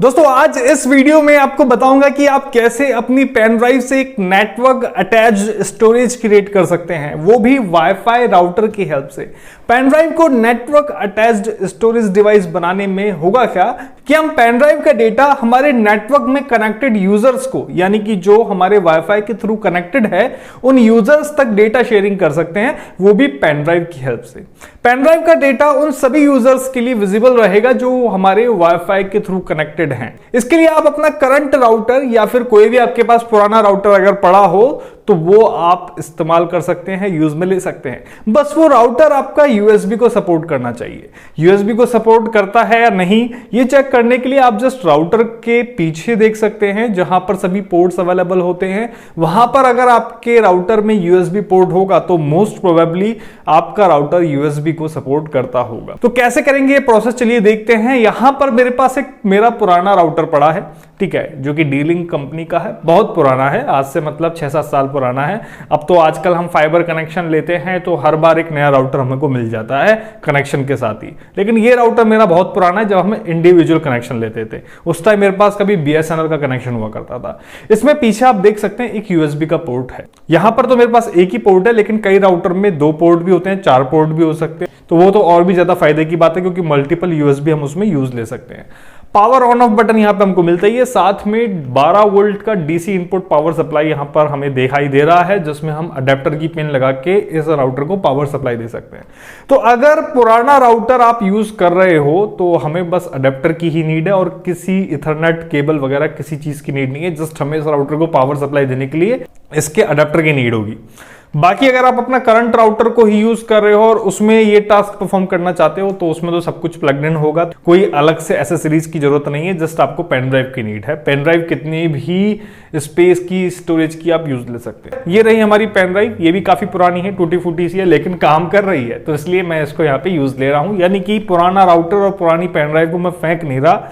दोस्तों आज इस वीडियो में आपको बताऊंगा कि आप कैसे अपनी पेन ड्राइव से एक नेटवर्क अटैच्ड स्टोरेज क्रिएट कर सकते हैं, वो भी वाईफाई राउटर की हेल्प से। पेन ड्राइव को नेटवर्क अटैच्ड स्टोरेज डिवाइस बनाने में होगा क्या कि हम पेन ड्राइव का डेटा हमारे नेटवर्क में कनेक्टेड यूजर्स को, यानी कि जो हमारे वाईफाई के थ्रू कनेक्टेड है, उन यूजर्स तक डेटा शेयरिंग कर सकते हैं, वो भी पेन ड्राइव की हेल्प से। पेन ड्राइव का डेटा उन सभी यूजर्स के लिए विजिबल रहेगा जो हमारे वाईफाई के थ्रू कनेक्टेड हैं। इसके लिए आप अपना करंट राउटर या फिर कोई भी आपके पास पुराना राउटर अगर पड़ा हो तो वो आप इस्तेमाल कर सकते हैं, यूज में ले सकते हैं। बस वो राउटर आपका यूएसबी को सपोर्ट करना चाहिए। यूएसबी को सपोर्ट करता है या नहीं ये चेक करने के लिए आप जस्ट राउटर के पीछे देख सकते हैं, जहां पर सभी पोर्ट्स अवेलेबल होते हैं। वहां पर अगर आपके राउटर में यूएसबी पोर्ट होगा तो मोस्ट प्रोबेबली आपका राउटर यूएसबी को सपोर्ट करता होगा। तो कैसे करेंगे ये प्रोसेस, चलिए देखते हैं। यहां पर मेरे पास एक मेरा पुराना राउटर पड़ा है, ठीक है, जो कि डीलिंग कंपनी का है, बहुत पुराना है, आज से मतलब 6-7 साल पुराना है। अब तो आजकल हम फाइबर कनेक्शन लेते हैं तो हर बार एक नया राउटर हमको मिल जाता है कनेक्शन के साथ ही, लेकिन ये राउटर मेरा बहुत पुराना है। जब हम इंडिविजुअल कनेक्शन लेते थे उस टाइम मेरे पास कभी बीएसएनएल का कनेक्शन हुआ करता था। इसमें पीछे आप देख सकते हैं एक यूएसबी का पोर्ट है। यहां पर तो मेरे पास एक ही पोर्ट है, लेकिन कई राउटर में 2 पोर्ट भी होते हैं, 4 पोर्ट भी हो सकते हैं, तो वो तो और भी ज्यादा फायदे की बात है क्योंकि मल्टीपल यूएसबी हम उसमें यूज ले सकते हैं। पावर ऑन ऑफ बटन यहां पे हमको मिलता ही है, साथ में 12 वोल्ट का डीसी इनपुट पावर सप्लाई यहां पर हमें दिखाई दे रहा है, जिसमें हम अडेप्टर की पिन लगा के इस राउटर को पावर सप्लाई दे सकते हैं। तो अगर पुराना राउटर आप यूज कर रहे हो तो हमें बस अडेप्टर की ही नीड है और किसी इथरनेट केबल वगैरह किसी चीज की नीड नहीं है। जस्ट हमें इस राउटर को पावर सप्लाई देने के लिए इसके अडेप्टर की नीड होगी। बाकी अगर आप अपना करंट राउटर को ही यूज कर रहे हो और उसमें ये टास्क परफॉर्म करना चाहते हो तो उसमें तो सब कुछ प्लग्ड इन होगा, कोई अलग से एसेसरीज की जरूरत नहीं है, जस्ट आपको पेन ड्राइव की नीड है। पेन ड्राइव कितनी भी स्पेस की, स्टोरेज की आप यूज ले सकते हैं। ये रही हमारी पेन ड्राइव, ये भी काफी पुरानी है, टूटी फूटी सी है, लेकिन काम कर रही है, तो इसलिए मैं इसको यहाँ पे यूज ले रहा हूं। यानी कि पुराना राउटर और पुरानी पेन ड्राइव को मैं फेंक नहीं रहा,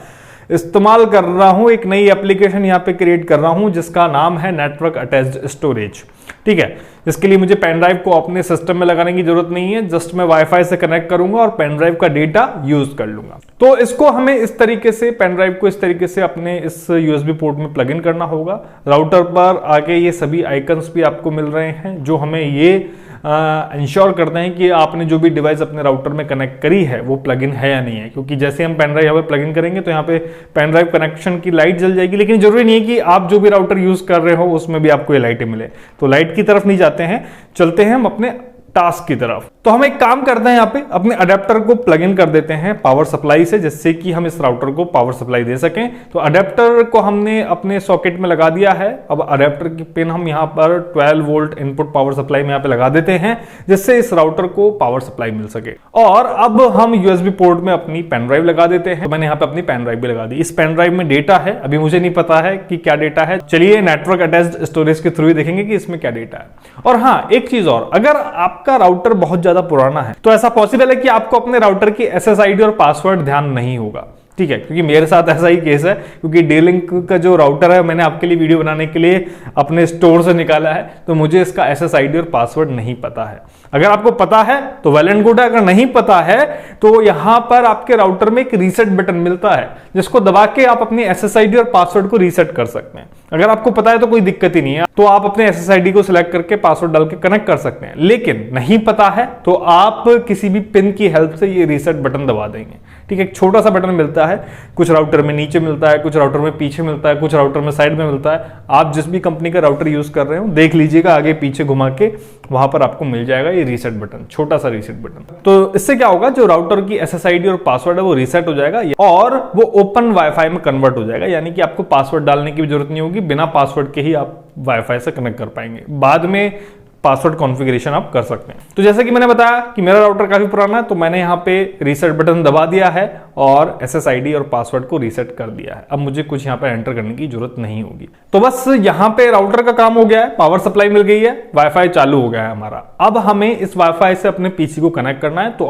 इस्तेमाल कर रहा हूं। एक नई एप्लीकेशन यहां पे क्रिएट कर रहा हूं जिसका नाम है नेटवर्क अटैच्ड स्टोरेज, ठीक है। इसके लिए मुझे पेन ड्राइव को अपने सिस्टम में लगाने की जरूरत नहीं है, जस्ट मैं वाईफाई से कनेक्ट करूंगा और पेन ड्राइव का डेटा यूज कर लूंगा। तो इसको हमें इस तरीके से, पेन ड्राइव को इस तरीके से अपने इस यूएसबी पोर्ट में प्लग इन करना होगा। राउटर पर आगे ये सभी आइकन्स भी आपको मिल रहे हैं जो हमें ये इंश्योर करते हैं कि आपने जो भी डिवाइस अपने राउटर में कनेक्ट करी है वो प्लग इन है या नहीं है, क्योंकि जैसे हम पेन ड्राइव यहाँ पे प्लग इन करेंगे तो यहाँ पे पेन ड्राइव कनेक्शन की लाइट जल जाएगी, लेकिन जरूरी नहीं है कि आप जो भी राउटर यूज कर रहे हो उसमें भी आपको ये लाइटें मिले। तो लाइट की तरफ नहीं जाते हैं, चलते हैं हम अपने टास्क की तरफ। तो हम एक काम करते हैं, यहाँ पे अपने अडेप्टर को प्लग इन कर देते हैं पावर सप्लाई से, जिससे कि हम इस राउटर को पावर सप्लाई दे सकें। तो अडेप्टर को हमने अपने सॉकेट में लगा दिया है। अब अडेप्टर की पिन हम यहाँ पर 12 वोल्ट इनपुट पावर सप्लाई में यहाँ पे लगा देते हैं, जिससे इस राउटर को पावर सप्लाई मिल सके। और अब हम यूएसबी पोर्ट में अपनी पेन ड्राइव लगा देते हैं। तो मैंने यहाँ पे अपनी पेन ड्राइव भी लगा दी। इस पेन ड्राइव में डेटा है, अभी मुझे नहीं पता है कि क्या डेटा है, चलिए नेटवर्क अटैच्ड स्टोरेज के थ्रू ही देखेंगे कि इसमें क्या डेटा है। और हाँ, एक चीज और, अगर आपका राउटर बहुत ज्यादा पुराना है तो ऐसा पॉसिबल है कि आपको अपने राउटर की एसएसआईडी और पासवर्ड ध्यान नहीं होगा, ठीक है, क्योंकि मेरे साथ ऐसा ही केस है। क्योंकि D-Link का जो राउटर है मैंने आपके लिए वीडियो बनाने के लिए अपने स्टोर से निकाला है, तो मुझे इसका एसएसआईडी और पासवर्ड नहीं पता है। अगर आपको पता है तो वेल एंड गुड है, अगर नहीं पता है तो यहां पर आपके राउटर में एक रीसेट बटन मिलता है, जिसको दबा के आप अपनी एसएसआईडी और पासवर्ड को रीसेट कर सकते हैं। अगर आपको पता है तो कोई दिक्कत ही नहीं है, तो आप अपने एसएसआईडी को सिलेक्ट करके पासवर्ड डाल के कनेक्ट कर सकते हैं। लेकिन नहीं पता है तो आप किसी भी पिन की हेल्प से ये रीसेट बटन दबा देंगे, ठीक है। एक छोटा सा बटन मिलता है, कुछ राउटर में नीचे मिलता है, कुछ राउटर में पीछे मिलता है, कुछ राउटर में साइड में मिलता है। आप जिस भी कंपनी का राउटर यूज कर रहे हो देख लीजिएगा, आगे पीछे घुमा के वहां पर आपको मिल जाएगा ये रीसेट बटन, छोटा सा रीसेट बटन। तो इससे क्या होगा, जो राउटर की एसएसआईडी और पासवर्ड है वो रीसेट हो जाएगा और वो ओपन वाईफाई में कन्वर्ट हो जाएगा। यानी कि आपको पासवर्ड डालने की भी जरूरत नहीं होगी, बिना पासवर्ड के ही आप वाईफाई से कनेक्ट कर पाएंगे। बाद में पासवर्ड कॉन्फ़िगरेशन आप कर सकते हैं। तो जैसे कि मैंने बताया कि मेरा राउटर काफी पुराना है, तो मैंने यहाँ पे रीसेट बटन दबा दिया है और एसएसआईडी और पासवर्ड को रीसेट कर दिया है। अब मुझे कुछ यहाँ पे एंटर करने की जरूरत नहीं होगी। तो बस यहाँ पे राउटर का काम हो गया है, पावर सप्लाई मिल गई है, वाईफाई चालू हो गया है हमारा। अब हमें इस वाईफाई से अपने पीसी को कनेक्ट करना है। तो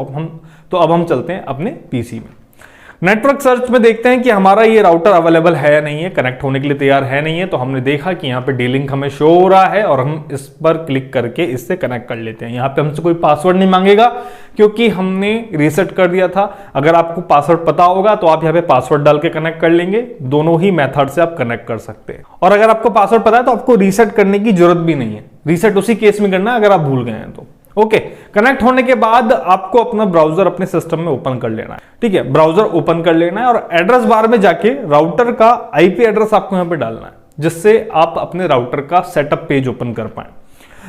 अब हम चलते हैं अपने पीसी में। नेटवर्क सर्च में देखते हैं कि हमारा ये राउटर अवेलेबल है या नहीं है, कनेक्ट होने के लिए तैयार है नहीं है। तो हमने देखा कि यहाँ पे D-Link हमें शो हो रहा है और हम इस पर क्लिक करके इससे कनेक्ट कर लेते हैं। यहाँ पे हमसे कोई पासवर्ड नहीं मांगेगा क्योंकि हमने रीसेट कर दिया था। अगर आपको पासवर्ड पता होगा तो आप यहाँ पे पासवर्ड डाल के कनेक्ट कर लेंगे। दोनों ही मेथड से आप कनेक्ट कर सकते हैं। और अगर आपको पासवर्ड पता है तो आपको रीसेट करने की जरूरत भी नहीं है। रीसेट उसी केस में करना है अगर आप भूल गए हैं तो। ओके, कनेक्ट होने के बाद आपको अपना ब्राउजर अपने सिस्टम में ओपन कर लेना है। ठीक है, ब्राउजर ओपन कर लेना है और एड्रेस बार में जाके राउटर का आईपी एड्रेस आपको यहां पे डालना है, जिससे आप अपने राउटर का सेटअप पेज ओपन कर पाए।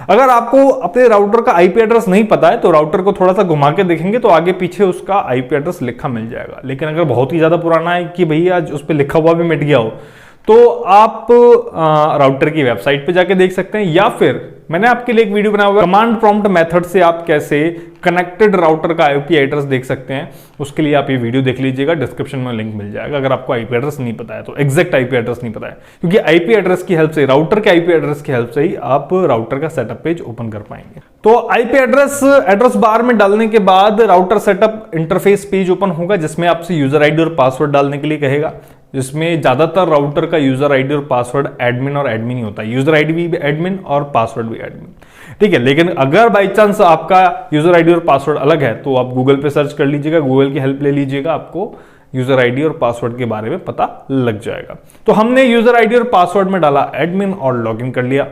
अगर आपको अपने राउटर का आईपी एड्रेस नहीं पता है तो राउटर को थोड़ा सा घुमा के देखेंगे तो आगे पीछे उसका आईपी एड्रेस लिखा मिल जाएगा। लेकिन अगर बहुत ही ज्यादा पुराना है कि भैया उस पर लिखा हुआ भी मिट गया हो तो आप राउटर की वेबसाइट पे जाके देख सकते हैं, या फिर मैंने आपके लिए एक वीडियो बनाया हुआ है कमांड प्रॉम्प्ट मेथड से आप कैसे कनेक्टेड राउटर का आईपी एड्रेस देख सकते हैं। उसके लिए आप ये वीडियो देख लीजिएगा, डिस्क्रिप्शन में लिंक मिल जाएगा। अगर आपको आईपी एड्रेस नहीं पता है तो एग्जैक्ट आईपी एड्रेस नहीं पता है, क्योंकि आईपी एड्रेस की हेल्प से, राउटर के आईपी एड्रेस की हेल्प से ही आप राउटर का सेटअप पेज ओपन कर पाएंगे। तो आईपी एड्रेस बार में डालने के बाद router setup interface page open होगा, जिसमें आपसे यूजर आईडी और पासवर्ड डालने के लिए कहेगा। जिसमें ज्यादातर राउटर का यूजर आईडी और पासवर्ड एडमिन और एडमिन ही होता है। यूजर आईडी भी एडमिन और पासवर्ड भी एडमिन। ठीक है, लेकिन अगर बाई चांस आपका यूजर आईडी और पासवर्ड अलग है तो आप गूगल पे सर्च कर लीजिएगा, गूगल की हेल्प ले लीजिएगा, आपको यूजर आईडी और पासवर्ड के बारे में पता लग जाएगा। तो हमने यूजर आईडी और पासवर्ड में डाला एडमिन और लॉगिन कर लिया।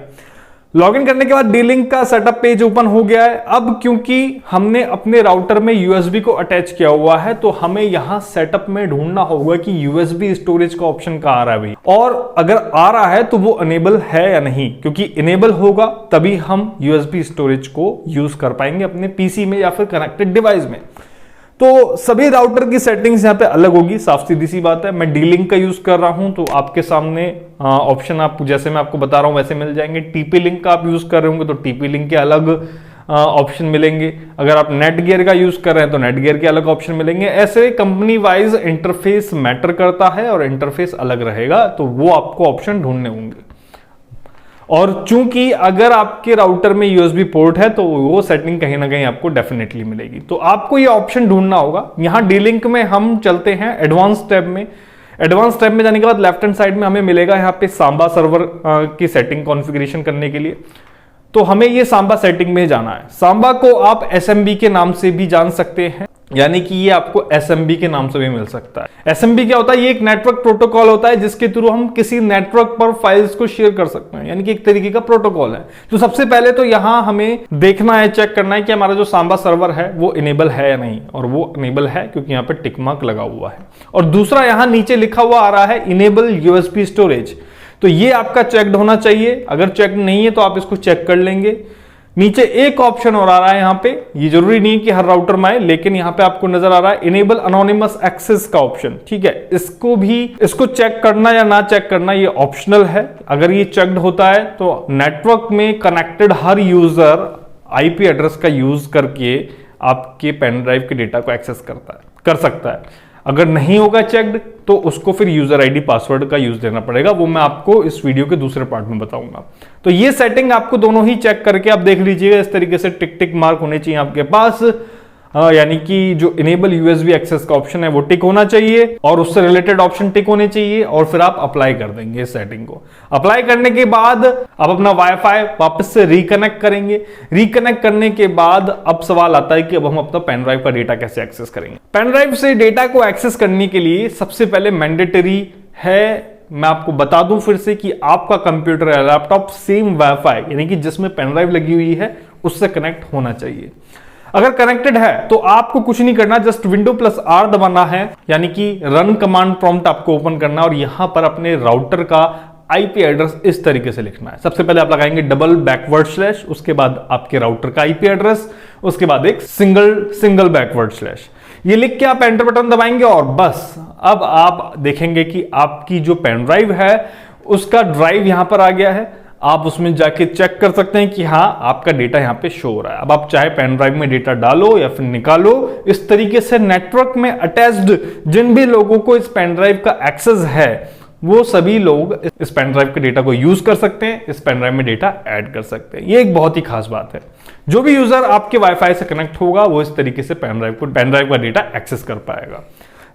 लॉगिन करने के बाद D-Link का सेटअप पेज ओपन हो गया है। अब क्योंकि हमने अपने राउटर में USB को अटैच किया हुआ है तो हमें यहां सेटअप में ढूंढना होगा कि USB स्टोरेज का ऑप्शन कहां आ रहा है भाई, और अगर आ रहा है तो वो अनेबल है या नहीं, क्योंकि इनेबल होगा तभी हम USB स्टोरेज को यूज कर पाएंगे अपने पीसी में या फिर कनेक्टेड डिवाइस में। तो सभी राउटर की सेटिंग्स यहाँ पे अलग होगी, साफ सीधी सी बात है। मैं D-Link का यूज कर रहा हूं तो आपके सामने ऑप्शन आप जैसे मैं आपको बता रहा हूं वैसे मिल जाएंगे। TP-Link का आप यूज कर रहे होंगे तो TP-Link के अलग ऑप्शन मिलेंगे। अगर आप नेटगियर का यूज कर रहे हैं तो नेटगियर के अलग ऑप्शन मिलेंगे। ऐसे कंपनी वाइज इंटरफेस मैटर करता है और इंटरफेस अलग रहेगा, तो वो आपको ऑप्शन ढूंढने होंगे। और चूंकि अगर आपके राउटर में USB पोर्ट है तो वो सेटिंग कहीं ना कहीं आपको डेफिनेटली मिलेगी। तो आपको ये ऑप्शन ढूंढना होगा। यहां D-Link में हम चलते हैं एडवांस टैब में। एडवांस टैब में जाने के बाद लेफ्ट हैंड साइड में हमें मिलेगा यहाँ पे सांबा सर्वर की सेटिंग कॉन्फ़िगरेशन करने के लिए। तो हमें ये सांबा सेटिंग में जाना है। सांबा को आप SMB के नाम से भी जान सकते हैं, यानी कि ये आपको SMB के नाम से भी मिल सकता है। SMB क्या होता है? ये एक नेटवर्क प्रोटोकॉल होता है जिसके थ्रू हम किसी नेटवर्क पर फाइल्स को शेयर कर सकते हैं, यानी कि एक तरीके का प्रोटोकॉल है। तो सबसे पहले तो यहां हमें देखना है, चेक करना है कि हमारा जो सांबा सर्वर है वो इनेबल है या नहीं, और वो इनेबल है क्योंकि यहाँ पे टिक मार्क लगा हुआ है। और दूसरा यहां नीचे लिखा हुआ आ रहा है इनेबल USB स्टोरेज, तो ये आपका चेकड होना चाहिए। अगर चेक नहीं है तो आप इसको चेक कर लेंगे। नीचे एक ऑप्शन और आ रहा है यहाँ पे, ये जरूरी नहीं कि हर राउटर में आए, लेकिन यहाँ पे आपको नजर आ रहा है इनेबल अनोनिमस एक्सेस का ऑप्शन। ठीक है, इसको चेक करना या ना चेक करना ये ऑप्शनल है। अगर ये चेक्ड होता है तो नेटवर्क में कनेक्टेड हर यूजर आईपी एड्रेस का यूज करके आपके पेन ड्राइव के डेटा को एक्सेस कर सकता है। अगर नहीं होगा चेक्ड तो उसको फिर यूजर आईडी पासवर्ड का यूज देना पड़ेगा, वो मैं आपको इस वीडियो के दूसरे पार्ट में बताऊंगा। तो ये सेटिंग आपको दोनों ही चेक करके आप देख लीजिएगा। इस तरीके से टिक टिक मार्क होने चाहिए आपके पास, यानी कि जो इनेबल USB एक्सेस का ऑप्शन है वो टिक होना चाहिए और उससे रिलेटेड ऑप्शन टिक होने चाहिए, और फिर आप अप्लाई कर देंगे इस सेटिंग को। अप्लाई करने के बाद आप अपना वाईफाई वापस से रिकनेक्ट करेंगे। रिकनेक्ट करने के बाद अब सवाल आता है कि अब हम अपना पेन ड्राइव का डेटा कैसे एक्सेस करेंगे। पेन ड्राइव से डेटा को एक्सेस करने के लिए सबसे पहले मैंडेटरी है, मैं आपको बता दूं फिर से, कि आपका कंप्यूटर या लैपटॉप सेम वाईफाई यानी कि जिसमें पेन ड्राइव लगी हुई है उससे कनेक्ट होना चाहिए। अगर कनेक्टेड है तो आपको कुछ नहीं करना, जस्ट Windows+R दबाना है, यानी कि रन कमांड प्रॉम्प्ट आपको ओपन करना और यहां पर अपने राउटर का आईपी एड्रेस इस तरीके से लिखना है। सबसे पहले आप लगाएंगे //, उसके बाद आपके राउटर का आईपी एड्रेस, उसके बाद एक सिंगल //। ये लिख के आप एंटर बटन दबाएंगे और बस अब आप देखेंगे कि आपकी जो पेन ड्राइव है उसका ड्राइव यहां पर आ गया है। आप उसमें जाके चेक कर सकते हैं कि हाँ आपका डेटा यहाँ पे शो हो रहा है। अब आप चाहे पेन ड्राइव में डेटा डालो या फिर निकालो, इस तरीके से नेटवर्क में अटैच्ड जिन भी लोगों को इस पेन ड्राइव का एक्सेस है वो सभी लोग इस पेन ड्राइव के डेटा को यूज कर सकते हैं, इस पेन ड्राइव में डेटा ऐड कर सकते हैं। ये एक बहुत ही खास बात है। जो भी यूजर आपके वाईफाई से कनेक्ट होगा वो इस तरीके से पेन ड्राइव का डेटा एक्सेस कर पाएगा।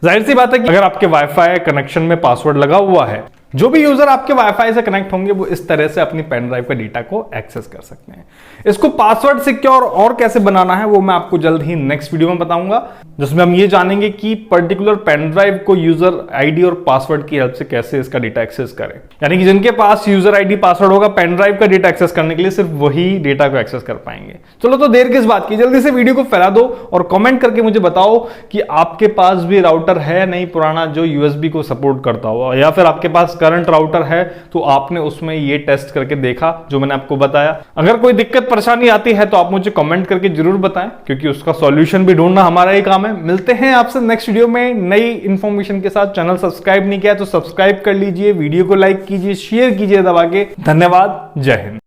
जाहिर सी बात है कि अगर आपके वाईफाई कनेक्शन में पासवर्ड लगा हुआ है, जो भी यूजर आपके वाईफाई से कनेक्ट होंगे वो इस तरह से अपनी पेन ड्राइव का डेटा को एक्सेस कर सकते हैं। इसको पासवर्ड सिक्योर और कैसे बनाना है वो मैं आपको जल्द ही नेक्स्ट वीडियो में बताऊंगा, जिसमें हम ये जानेंगे कि पर्टिकुलर पेन ड्राइव को यूजर आईडी और पासवर्ड की हेल्प से कैसे इसका डेटा एक्सेस करें। यानी कि जिनके पास यूजर आईडी पासवर्ड होगा पेन ड्राइव का डेटा एक्सेस करने के लिए, सिर्फ वही डेटा को एक्सेस कर पाएंगे। चलो तो देर किस बात की, जल्दी से वीडियो को फैला दो और कमेंट करके मुझे बताओ कि आपके पास भी राउटर है नहीं पुराना जो यूएसबी को सपोर्ट करता हो, या फिर आपके पास करंट राउटर है तो आपने उसमें ये टेस्ट करके देखा जो मैंने आपको बताया। अगर कोई दिक्कत परेशानी आती है तो आप मुझे कमेंट करके जरूर बताएं, क्योंकि उसका सॉल्यूशन भी ढूंढना हमारा ही काम है। मिलते हैं आपसे नेक्स्ट वीडियो में नई इंफॉर्मेशन के साथ। चैनल सब्सक्राइब नहीं किया तो सब्सक्राइब कर लीजिए, वीडियो को लाइक कीजिए, शेयर कीजिए दबा के। धन्यवाद, जय हिंद।